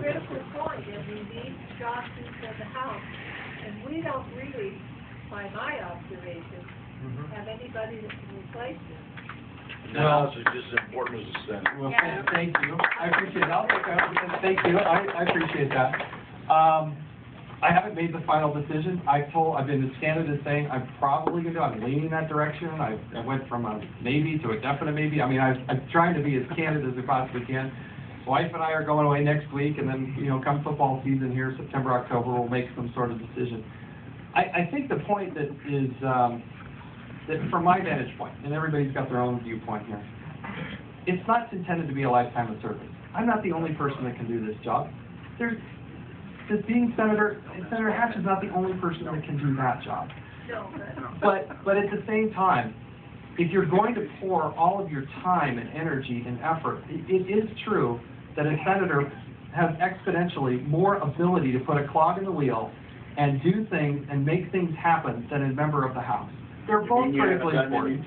critical point is we need jobs in the House, and we don't really, by my observation, have anybody that can replace him. The House is just as important as the Senate. Well, thank you. I appreciate it. I'll take that. Thank you. I appreciate that. I haven't made the final decision. I've been as candid as saying I'm probably going to. I'm leaning that direction. I went from a maybe to a definite maybe. I mean, I'm trying to be as candid as I possibly can. Wife and I are going away next week, and then, you know, come football season here, September, October, we'll make some sort of decision. I think the point that is, that from my vantage point, and everybody's got their own viewpoint here, it's not intended to be a lifetime of service. I'm not the only person that can do this job. Being Senator Hatch is not the only person that can do that job. But at the same time, if you're going to pour all of your time and energy and effort, it is true that a senator has exponentially more ability to put a clog in the wheel and do things and make things happen than a member of the House. They're both critically important.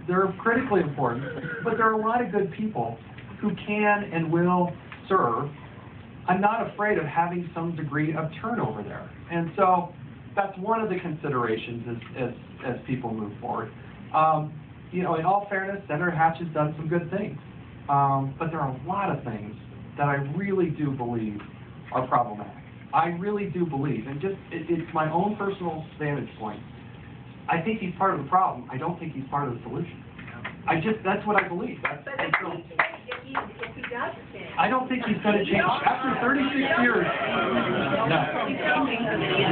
They're critically important, but there are a lot of good people who can and will serve. I'm not afraid of having some degree of turnover there. And so that's one of the considerations as people move forward. You know, in all fairness, Senator Hatch has done some good things. But there are a lot of things that I really do believe are problematic. I really do believe, and it's my own personal vantage point. I think he's part of the problem. I don't think he's part of the solution. That's what I believe. But if he does change, I don't think he's going to change. After 36 years, no.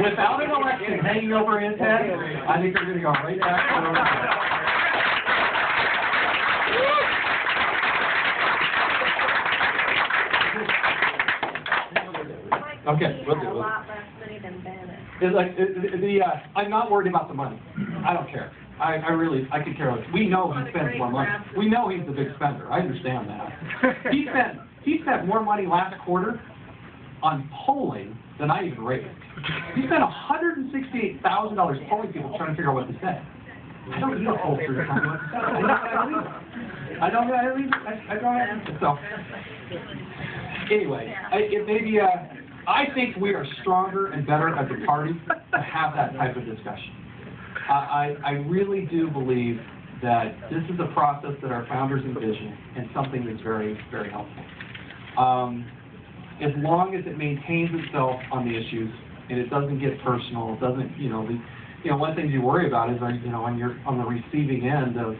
Without an election hanging over his head, I think we're going to go right back to the Okay, we'll do it. It's like I'm not worried about the money. I don't care. I could care less. We know he spends more money. We know he's the big spender. I understand that. He spent more money last quarter on polling than I even raised. He spent $168,000 polling people trying to figure out what to say. I don't need a pollster to tell me what to say. I don't have to. So anyway, it may be I think we are stronger and better as a party to have that type of discussion. I really do believe that this is a process that our founders envisioned and something that's very, very helpful. As long as it maintains itself on the issues and it doesn't get personal, it doesn't, one thing you worry about is, on the receiving end of,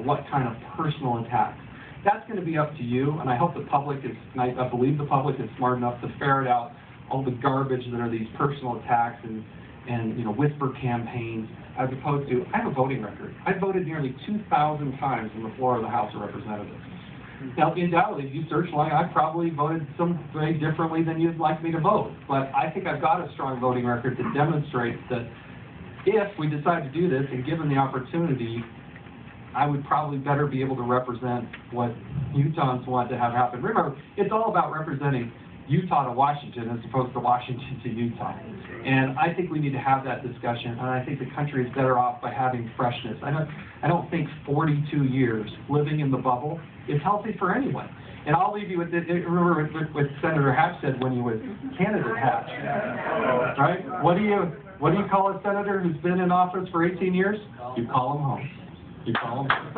what kind of personal attacks. That's going to be up to you, and I hope the public is, and I believe the public is smart enough to ferret out all the garbage that are these personal attacks and whisper campaigns, as opposed to, I have a voting record. I've voted nearly 2,000 times on the floor of the House of Representatives. Now, undoubtedly, if you search line, I probably voted some way differently than you'd like me to vote. But I think I've got a strong voting record that demonstrates that if we decide to do this, and given the opportunity, I would probably better be able to represent what Utahns want to have happen. Remember, it's all about representing Utah to Washington as opposed to Washington to Utah. And I think we need to have that discussion, and I think the country is better off by having freshness. I don't think 42 years living in the bubble is healthy for anyone. And I'll leave you with this. Remember what Senator Hatch said when he was candidate Hatch, right? What do you call a senator who's been in office for 18 years? You call him home. You call him home.